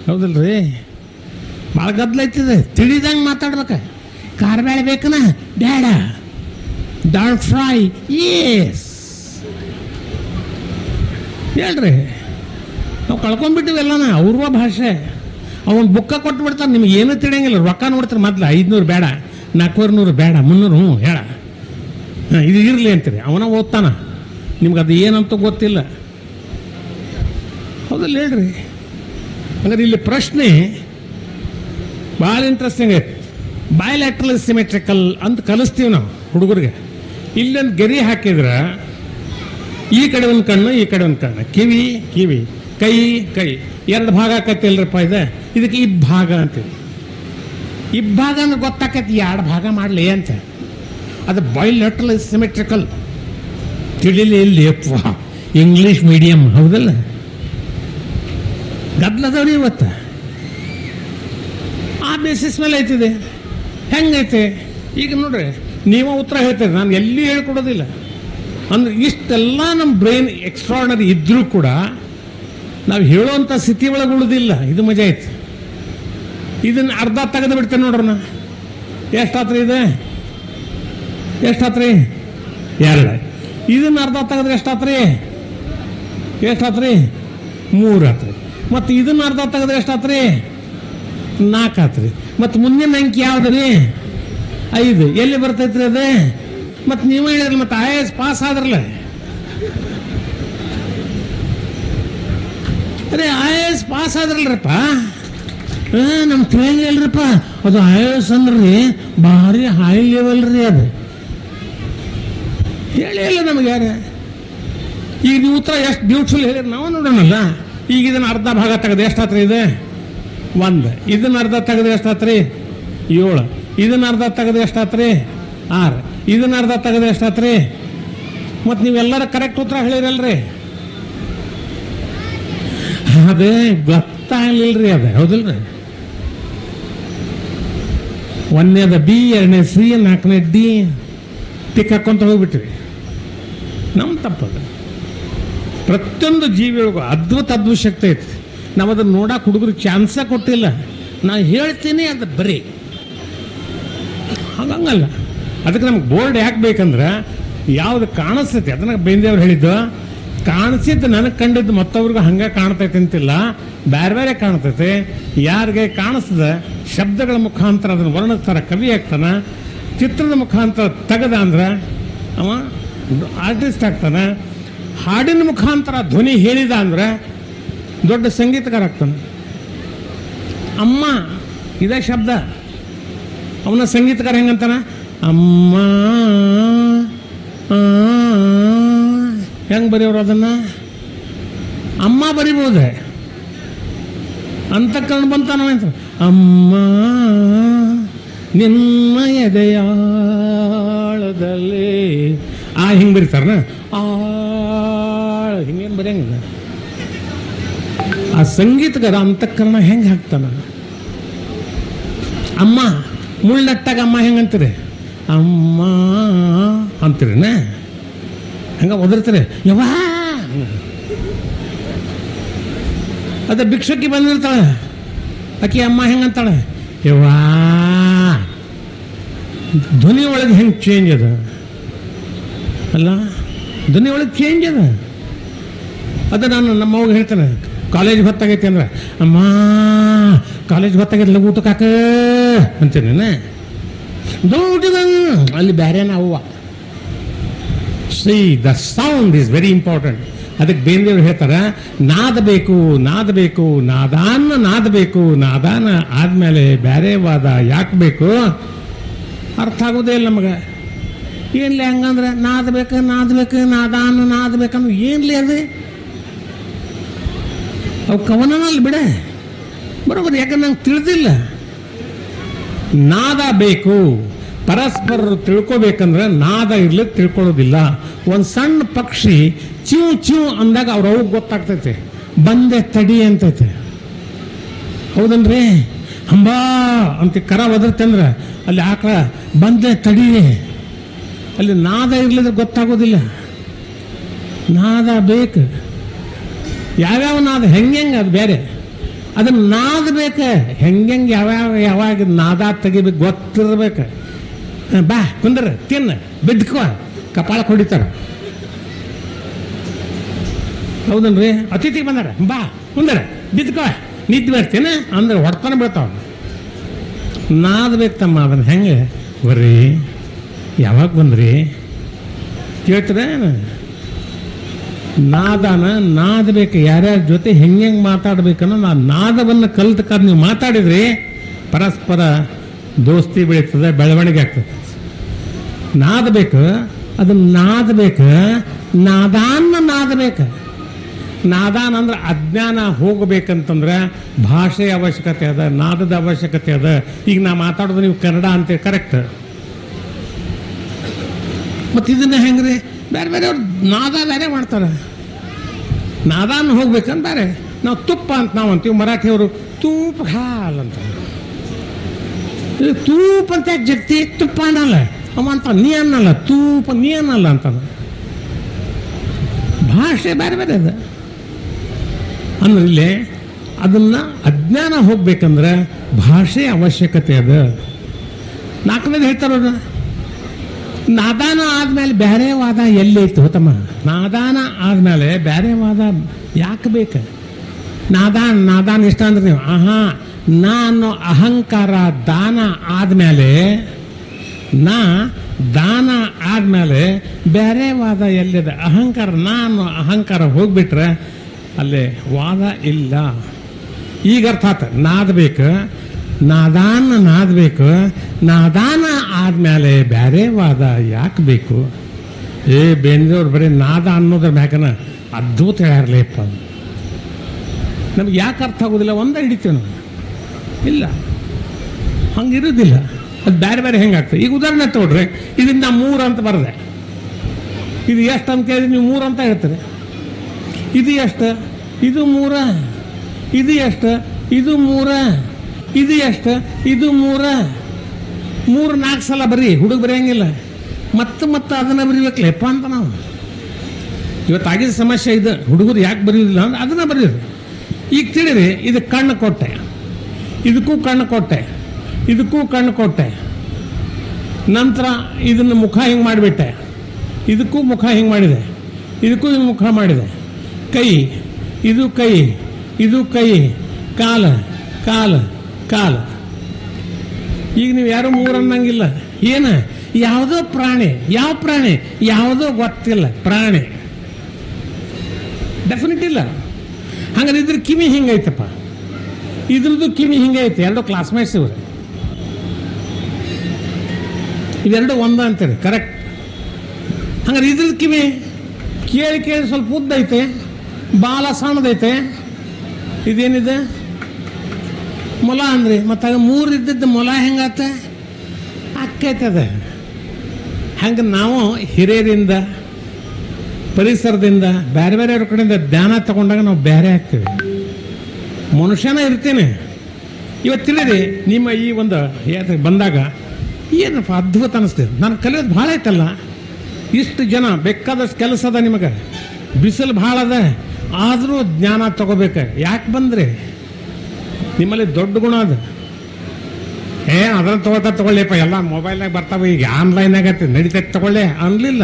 ಹೌದಲ್ರಿ? ಭಾಳ ಗದ್ದಲೈತಿದೆ. ತಿಳಿದಂಗೆ ಮಾತಾಡ್ಬೇಕ. ಖಾರ ಬೇಳೆ ಬೇಕನ? ಬೇಡ. ದಾಲ್ ಫ್ರೈ? ಏಸ್. ಹೇಳ್ರಿ, ನಾವು ಕಳ್ಕೊಂಡ್ಬಿಟ್ಟಿವಿ ಎಲ್ಲನ. ಅವ್ರ ಭಾಷೆ. ಅವನು ಬುಕ್ಕ ಕೊಟ್ಟು ಬಿಡ್ತಾನೆ, ನಿಮ್ಗೆ ಏನೂ ತಿಳಿಯಂಗಿಲ್ಲ. ರೊಕ್ಕ ನೋಡ್ತಾರೆ ಮೊದಲು 500 ಬೇಡ, 400 ಬೇಡ, 300 ಹ್ಞೂ ಹೇಳ, ಇದು ಇರಲಿ ಅಂತೀರಿ. ಅವನ ಓದ್ತಾನ, ನಿಮ್ಗೆ ಅದು ಏನಂತ ಗೊತ್ತಿಲ್ಲ. ಹೌದಲ್ಲ ಹೇಳ್ರಿ? ಹಂಗಾರೆ ಇಲ್ಲಿ ಪ್ರಶ್ನೆ ಭಾಳ ಇಂಟ್ರೆಸ್ಟಿಂಗ್ ಐತೆ. ಬಯಲ್ಯಾಟ್ರಲ್ ಸಿಮೆಟ್ರಿಕಲ್ ಅಂತ ಕಲಿಸ್ತೀವಿ ನಾವು ಹುಡುಗರಿಗೆ. ಇಲ್ಲೊಂದು ಗೆರೆ ಹಾಕಿದ್ರೆ ಈ ಕಡೆ ಒಂದು ಕಣ್ಣು, ಈ ಕಡೆ ಒಂದು ಕಣ್ಣು, ಕಿವಿ ಕಿವಿ, ಕೈ ಕೈ, 2 ಭಾಗ ಆಕೈತಿಲ್ರಪ್ಪ ಇದಕ್ಕೆ ಇಬ್ಬಾಗ ಅಂತೀವಿ. ಇಬ್ಬಾಗ ಅಂದ್ರೆ ಗೊತ್ತಾಕೈತಿ 2 ಭಾಗ ಮಾಡಲಿ ಅಂತ. ಅದು ಬಯಲ್ಯಾಟ್ರಲ್ ಸಿಮೆಟ್ರಿಕಲ್. ತಿಳಿಲಿ ಇಲ್ಲಿ ಅಪ್ಪ, ಇಂಗ್ಲೀಷ್ ಮೀಡಿಯಂ. ಹೌದಲ್ಲ? ಗದ್ದಲದವ್ರಿ ಇವತ್ತು ಆ ಬೇಸಿಸ್ ಮೇಲೆ ಐತಿದೆ. ಹೆಂಗೈತೆ ಈಗ ನೋಡ್ರಿ, ನೀವು ಉತ್ತರ ಹೇಳ್ತೀರಿ, ನಾನು ಎಲ್ಲಿ ಹೇಳ್ಕೊಡೋದಿಲ್ಲ. ಅಂದ್ರೆ ಇಷ್ಟೆಲ್ಲ ನಮ್ಮ ಬ್ರೈನ್ ಎಕ್ಸ್ಟ್ರಾರ್ಡನರಿ ಇದ್ರೂ ಕೂಡ ನಾವು ಹೇಳೋವಂಥ ಸ್ಥಿತಿ ಒಳಗೆ ಉಳಿದಿಲ್ಲ. ಇದು ಮಜಾ ಐತಿ. ಇದನ್ನು ಅರ್ಧ ತೆಗೆದು ಬಿಡ್ತೇನೆ ನೋಡ್ರಣ. ಎಷ್ಟಾತ್ರಿ ಇದೆ? ಎಷ್ಟಾತ್ರಿ? 2. ಇದನ್ನು ಅರ್ಧ ತೆಗೆದ್ರೆ ಎಷ್ಟಾತ್ರಿ? 3 ಆತ್ರಿ. ಮತ್ತು ಇದನ್ನು ಅರ್ಧ ತೆಗೆದ್ರೆ ಎಷ್ಟಾತ್ರಿ? 4 ಆತ್ರಿ. ಮತ್ತು ಮುಂದಿನ ಅಂಕಿ ಯಾವ್ದ್ರಿ? 5. ಎಲ್ಲಿ ಬರ್ತೈತ್ರಿ ಅದೇ? ಮತ್ತು ನೀವು ಹೇಳಿದ್ರಿ, ಮತ್ತು IAS ಪಾಸ್ ಆದ್ರಲ್ಲ. ಅದೇ IAS ಪಾಸ್ ಆದ್ರಲ್ರಪ್ಪ, ನಮ್ಗೆ ತಿಳಿಯಂಗಿಲ್ರಪ್ಪ. ಅದು IAS ಅಂದ್ರಿ ಭಾರಿ ಹೈ ಲೆವೆಲ್ ರೀ. ಅದು ಹೇಳಿ ಇಲ್ಲ ನಮಗೆ ಯಾರು. ಈಗ ನೀವು ಉತ್ತರ ಎಷ್ಟು ಬ್ಯೂಟಿಫುಲ್ ಹೇಳಿರಿ, ನಾವು ನೋಡೋಣಲ್ಲ. ಈಗ ಇದನ್ನು ಅರ್ಧ ಭಾಗ ತೆಗೆದು ಎಷ್ಟಾತ್ರಿ? ಇದೆ 1. ಇದನ್ನು ಅರ್ಧ ತೆಗೆದು ಎಷ್ಟಾತ್ರಿ? 7. ಇದನ್ನು ಅರ್ಧ ತೆಗೆದು ಎಷ್ಟಾತ್ರಿ? 6. ಇದನ್ನು ಅರ್ಧ ತೆಗೆದು ಎಷ್ಟಾತ್ರಿ? ಮತ್ತು ನೀವೆಲ್ಲರೂ ಕರೆಕ್ಟ್ ಉತ್ತರ ಹೇಳಿರಲ್ರಿ. ಅದೇ ಗೊತ್ತಾಗಲಿಲ್ಲರಿ. ಅದು ಹೌದಿಲ್ರಿ? 1ನೇದ B, 2ನೇ C, 4ನೇ D ಟಿಕ್ ಹಾಕ್ಕೊಂತ ಹೋಗ್ಬಿಟ್ರಿ. ನಮ್ಮ ತಪ್ಪದು. ಪ್ರತಿಯೊಂದು ಜೀವಿಗಳಿಗೂ ಅದ್ಭುತ ಶಕ್ತಿ ಐತಿ. ನಾವು ಅದನ್ನು ನೋಡಕ್ಕೆ ಹುಡುಗರಿಗೆ ಚಾನ್ಸೇ ಕೊಟ್ಟಿಲ್ಲ. ನಾನು ಹೇಳ್ತೀನಿ ಅದು ಬರೀ ಹಂಗಲ್ಲ. ಅದಕ್ಕೆ ನಮ್ಗೆ ಬೋರ್ಡ್ ಯಾಕೆ ಬೇಕಂದ್ರೆ ಯಾವ್ದು ಕಾಣಿಸ್ತೈತಿ ಅದನ್ನ ಬೇಂದ್ರವ್ರು ಹೇಳಿದ್ದು. ಕಾಣಿಸಿದ್ದು ನನಗೆ ಕಂಡಿದ್ದು ಮತ್ತವ್ರಿಗೂ ಹಂಗೆ ಕಾಣ್ತೈತೆ ಅಂತಿಲ್ಲ, ಬೇರೆ ಬೇರೆ ಕಾಣ್ತೈತೆ. ಯಾರಿಗೆ ಕಾಣಿಸ್ತದೆ ಶಬ್ದಗಳ ಮುಖಾಂತರ ಅದನ್ನು ವರ್ಣಿಸ್ತಾರ, ಕವಿ ಆಗ್ತಾನೆ. ಚಿತ್ರದ ಮುಖಾಂತರ ತೆಗೆದ ಅಂದ್ರೆ ಅವ ಆರ್ಟಿಸ್ಟ್ ಆಗ್ತಾನೆ. ಹಾಡಿನ ಮುಖಾಂತರ ಧ್ವನಿ ಹೇಳಿದ ಅಂದ್ರೆ ದೊಡ್ಡ ಸಂಗೀತಗಾರ ಆಗ್ತಾನೆ. ಅಮ್ಮ ಇದೇ ಶಬ್ದ, ಅವನ ಸಂಗೀತಗಾರ ಹೆಂಗಂತಾನ? ಅಮ್ಮ. ಹೆಂಗೆ ಬರೆಯೋರು ಅದನ್ನು? ಅಮ್ಮ ಬರಿಬೋದೆ, ಅಂತಃಕರಣ ಬಂತಾನ ಅಂತ. ಅಮ್ಮ ನಿನ್ನ ಎದೆಯಾಳದಲ್ಲಿ ಹಿಂಗೆ ಬರೀತಾರನ, ಹಿಂಗೇನು ಬರೆಯಂಗಿಲ್ಲ. ಆ ಸಂಗೀತಗಾರ ಅಂತಃಕರಣ ಹೆಂಗೆ ಹಾಕ್ತಾನ? ಅಮ್ಮ ಮುಳ್ಳಟ್ಟಾಗ ಅಮ್ಮ ಹೆಂಗಂತೀರಿ? ಅಮ್ಮ ಅಂತೀರಿನ? ಹಂಗೆ ಒದರ್ತಾರೆ ಯವ್ವಾ. ಅದ ಭಿಕ್ಷುಕಿ ಬಂದಿರ್ತಾಳೆ, ಆಕೆ ಅಮ್ಮ ಹೆಂಗಂತಾಳೆ? ಯವ್ವಾ. ಧ್ವನಿ ಒಳಗೆ ಹೆಂಗೆ ಚೇಂಜ್ ಅದ ಅಲ್ಲ? ಧ್ವನಿ ಒಳಗೆ ಚೇಂಜ್ ಅದ. ಅದು ನಾನು ನಮ್ಮವಾಗ ಹೇಳ್ತೇನೆ, ಕಾಲೇಜ್ ಹೊತ್ತಾಗೈತಿ ಅಂದ್ರೆ ಅಮ್ಮ ಕಾಲೇಜ್ ಹೊತ್ತಾಗೈತಿ ಊಟಕ್ಕೆ ಹಾಕ ಅಂತೀನಿ. ದೊಡ್ಡದ ಅಲ್ಲಿ ಬೇರೆನ ಅವ್ವ. C the sound is very important. ಅದಕ್ಕೆ ಬೇಂದ್ರವ್ರು ಹೇಳ್ತಾರೆ, ನಾದ ಬೇಕು, ನಾದ ಬೇಕು, ನಾದಾನ ನಾದಬೇಕು, ನಾದಾನ ಆದಮೇಲೆ ಬೇರೆ ವಾದ ಯಾಕೆ ಬೇಕು? ಅರ್ಥ ಆಗೋದೇ ಇಲ್ಲ ನಮಗೆ. ಏನ್ಲಿ ಹಂಗಂದ್ರೆ ನಾದಬೇಕು ನಾದಬೇಕು, ನಾದಾನ ನಾದಬೇಕಂದ್ರೆ ಏನ್ಲಿ ಅದು? ಅವು ಕವನಲ್ಲಿ ಬಿಡ ಬರೋಬರಿ. ಯಾಕಂದ್ರೆ ನಂಗೆ ತಿಳಿದಿಲ್ಲ. ನಾದ ಬೇಕು, ಪರಸ್ಪರರು ತಿಳ್ಕೊಬೇಕಂದ್ರೆ ನಾದ ಇರ್ಲಿಕ್ಕೆ ತಿಳ್ಕೊಳ್ಳೋದಿಲ್ಲ. ಒಂದು ಸಣ್ಣ ಪಕ್ಷಿ ಚಿವ್ ಚಿವ್ ಅಂದಾಗ ಅವ್ರವ್ಗೆ ಗೊತ್ತಾಗ್ತೈತೆ, ಬಂದೆ ತಡಿ ಅಂತೈತೆ. ಹೌದನ್ರಿ? ಹಂಬಾ ಅಂತ ಕರ ಒದರ್ತಂದ್ರೆ ಅಲ್ಲಿ ಆಕಳ ಬಂದೆ ತಡಿ. ಅಲ್ಲಿ ನಾದ ಇರ್ಲಿದ್ರೆ ಗೊತ್ತಾಗೋದಿಲ್ಲ. ನಾದ ಬೇಕು. ಯಾವ್ಯಾವ ನಾದ ಹೆಂಗೆ ಅದು ಬೇರೆ. ಅದನ್ನ ನಾದಬೇಕ, ಹೆಂಗೆ ಯಾವಾಗ ನಾದ ತೆಗಿಬೇಕು ಗೊತ್ತಿರ್ಬೇಕು. ಬಾ ಕುಂದ್ರ ತಿನ್ನ ಬಿದ್ಕೋ ಕಪಾಳ ಹೊಡಿತಾರ. ಹೌದನ್ರಿ? ಅತಿಥಿ ಬಂದಾರ, ಬಾ ಕುಂದ್ರ ಬಿದ್ಕೋ ನಿದ್ದೆ ಬರ್ತೀನಿ ಅಂದ್ರೆ ಹೊಡ್ತಾನೆ ಬೀಳ್ತಾವ. ನಾದಬೇಕು ತಮ್ಮ, ಅದನ್ನ ಹೆಂಗೆ ಬರ್ರಿ ಯಾವಾಗ ಬಂದ್ರಿ ಕೇಳ್ತೀರ? ನಾದಬೇಕು, ಯಾರ್ಯಾರ ಜೊತೆ ಹೆಂಗೆ ಮಾತಾಡ್ಬೇಕನ್ನೋ ನಾದವನ್ನು ಕಲ್ತಕ್ಕ ನೀವು ಮಾತಾಡಿದ್ರಿ ಪರಸ್ಪರ ದೋಸ್ತಿ ಬೆಳೀತದೆ, ಬೆಳವಣಿಗೆ ಆಗ್ತದೆ. ನಾದಬೇಕು, ಅದನ್ನ ನಾದಬೇಕು, ನಾದಬೇಕು. ನಾದಾನ ಅಂದ್ರೆ ಅಜ್ಞಾನ ಹೋಗಬೇಕಂತಂದ್ರೆ ಭಾಷೆಯ ಅವಶ್ಯಕತೆ ಅದ, ನಾದದ ಅವಶ್ಯಕತೆ ಅದ. ಈಗ ನಾ ಮಾತಾಡೋದು ನೀವು ಕನ್ನಡ ಅಂತೇಳಿ ಕರೆಕ್ಟ್, ಮತ್ತು ಇದನ್ನ ಹೆಂಗ್ರಿ ಬೇರೆ ಬೇರೆಯವ್ರು ನಾದ ಬೇರೆ ಮಾಡ್ತಾರೆ. ನಾದಾನ ಹೋಗ್ಬೇಕಂತ ಬೇರೆ. ನಾವು ತುಪ್ಪ ಅಂತ ನಾವು ಅಂತೀವಿ, ಮರಾಠಿಯವರು ತೂಪ ಹಾಲ್ ಅಂತ. ತೂಪ ಅಂತ ಯಾಕೆ ಜಗ್ತಿ? ತುಪ್ಪ ಅನ್ನಲ್ಲ ಅವ ಅಂತ, ನೀ ಅನ್ನಲ್ಲ ತೂಪ, ನೀ ಅನ್ನಲ್ಲ ಅಂತ. ಭಾಷೆ ಬೇರೆ ಬೇರೆ ಅದ ಅಂದ್ರೆ ಇಲ್ಲಿ ಅದನ್ನ ಅಜ್ಞಾನ ಹೋಗ್ಬೇಕಂದ್ರೆ ಭಾಷೆ ಅವಶ್ಯಕತೆ ಅದ. ನಾಲ್ಕನೇದು ಹೇಳ್ತಾರ, ನಾದಾನ ಆದ್ಮೇಲೆ ಬೇರೆ ವಾದ ಎಲ್ಲೈತು ತಮ್ಮ? ನಾದಾನ ಆದ್ಮೇಲೆ ಬೇರೆ ವಾದ ಯಾಕೆ ಬೇಕು? ನಾದಾನ ಇಷ್ಟ ಅಂದ್ರೆ ನೀವು ನಾನು ಅಹಂಕಾರ ದಾನ ಆದ್ಮೇಲೆ ದಾನ ಆದ್ಮೇಲೆ ಬೇರೆ ವಾದ ಎಲ್ಲಿದೆ? ಅಹಂಕಾರ, ನಾನು ಅಹಂಕಾರ ಹೋಗ್ಬಿಟ್ರೆ ಅಲ್ಲಿ ವಾದ ಇಲ್ಲ. ಈಗ ಅರ್ಥ ಆತ. ನಾದಬೇಕು, ನಾದಬೇಕು, ನಾದಾನ ಆದ್ಮೇಲೆ ಬೇರೆ ವಾದ ಯಾಕೆ ಬೇಕು? ಬೇಂದ್ರವ್ರು ಬರೀ ನಾದ ಅನ್ನೋದ್ರ ಮ್ಯಾಕನ ಅದ್ಭುತ ಹೇಳ್ಯಾರಲಿಪ್ಪ. ನಮ್ಗೆ ಯಾಕೆ ಅರ್ಥ ಆಗೋದಿಲ್ಲ? ಒಂದೇ ಹಿಡಿತೀವಿ ನಾವು, ಇಲ್ಲ ಹಂಗಿರೋದಿಲ್ಲ. ಅದು ಬೇರೆ ಬೇರೆ ಹೆಂಗಾಗ್ತದೆ. ಈಗ ಉದಾಹರಣೆ ತಗೊಳ್ರಿ, ಇದನ್ನ ನಾ 3 ಅಂತ ಬರದೆ, ಇದು ಎಷ್ಟು ಅಂತ ಕೇಳಿದ್ರೆ ನೀವು 3 ಅಂತ ಹೇಳ್ತೀರಿ. ಇದು ಎಷ್ಟು? ಇದು 3. ಇದು ಎಷ್ಟು? ಇದು 3. ಇದು ಎಷ್ಟು? ಇದು 3. 3-4 ಸಲ ಬರೀ ಹುಡುಗ ಬರೆಯಂಗಿಲ್ಲ, ಮತ್ತೆ ಅದನ್ನ ಬರೀಬೇಕಲ್ಲಪ್ಪ ಅಂತ ನಾವು. ಇವತ್ತಾಗಿದ್ದ ಸಮಸ್ಯೆ ಇದು. ಹುಡುಗರು ಯಾಕೆ ಬರೆಯೋದಿಲ್ಲ ಅಂದ್ರೆ ಅದನ್ನ ಬರೆಯೋದು. ಈಗ ತಿಳಿರಿ, ಇದು ಕಣ್ಣು ಕೊಟ್ಟೆ, ಇದಕ್ಕೂ ಕಣ್ಣು ಕೊಟ್ಟೆ, ಇದಕ್ಕೂ ಕಣ್ಣು ಕೊಟ್ಟೆ, ನಂತರ ಇದನ್ನು ಮುಖ ಹಿಂಗೆ ಮಾಡಿಬಿಟ್ಟೆ, ಇದಕ್ಕೂ ಮುಖ ಹಿಂಗೆ ಮಾಡಿದೆ, ಇದಕ್ಕೂ ಹಿಂಗೆ ಮುಖ ಮಾಡಿದೆ. ಕೈ, ಇದು ಕೈ, ಇದು ಕೈ, ಕಾಲ ಕಾಲ ಕಾಲ. ಈಗ ನೀವು ಯಾರು 3 ಅನ್ನಂಗಿಲ್ಲ. ಏನು? ಯಾವುದೋ ಪ್ರಾಣಿ. ಯಾವ ಪ್ರಾಣಿ? ಯಾವುದೋ ಗೊತ್ತಿಲ್ಲ ಪ್ರಾಣಿ, ಡೆಫಿನೆಟ್ ಇಲ್ಲ. ಹಂಗಾದ್ರೆ ಇದ್ರ ಕಿವಿ ಹಿಂಗೈತಪ್ಪ, ಇದ್ರದ್ದು ಕಿವಿ ಹಿಂಗೈತೆ. 2 ಕ್ಲಾಸ್ಮೇಟ್ಸ್ ಇವರು, ಇವೆರಡು ಒಂದ ಅಂತಾರೆ ಕರೆಕ್ಟ್. ಹಂಗಾರೆ ಇದ್ರದ್ದು ಕಿವಿ ಕೇಳಿ ಸ್ವಲ್ಪ ಉದ್ದೈತೆ, ಬಾಲ ಸಣ್ಣದೈತೆ. ಇದೇನಿದೆ? ಮೊಲ ಅಂದ್ರಿ. ಮತ್ತು 3 ಇದ್ದದ್ದು ಮೊಲ ಹೆಂಗಾತ? ಅಕ್ಕೈತದ. ಹಂಗೆ ನಾವು ಹಿರಿಯರಿಂದ, ಪರಿಸರದಿಂದ, ಬೇರೆ ಬೇರೆಯವ್ರ ಕಡೆಯಿಂದ ಧ್ಯಾನ ತಗೊಂಡಾಗ ನಾವು ಬೇರೆ ಆಗ್ತೀವಿ. ಮನುಷ್ಯನ ಇರ್ತೀನಿ. ಇವತ್ತು ತಿಳಿರಿ, ನಿಮ್ಮ ಈ ಒಂದು ಬಂದಾಗ ಏನಪ್ಪ ಅದ್ಭುತ ಅನಿಸ್ತದೆ. ನಾನು ಕಲಿಯೋದು ಭಾಳ ಐತಲ್ಲ. ಇಷ್ಟು ಜನ, ಬೇಕಾದಷ್ಟು ಕೆಲಸ ಅದ ನಿಮಗೆ, ಬಿಸಿಲು ಭಾಳ ಅದ, ಆದರೂ ಜ್ಞಾನ ತಗೋಬೇಕು. ಯಾಕೆ ಬಂದ್ರಿ? ನಿಮ್ಮಲ್ಲಿ ದೊಡ್ಡ ಗುಣ ಅದು. ಅದನ್ನು ತಗೊಳ್ಳಿಯಪ್ಪ, ಎಲ್ಲ ಮೊಬೈಲ್ನಾಗ ಬರ್ತಾವೆ, ಈಗ ಆನ್ಲೈನಾಗ ನಡೀತೈತೆ ತಗೊಳ್ಳಿ ಅನ್ಲಿಲ್ಲ.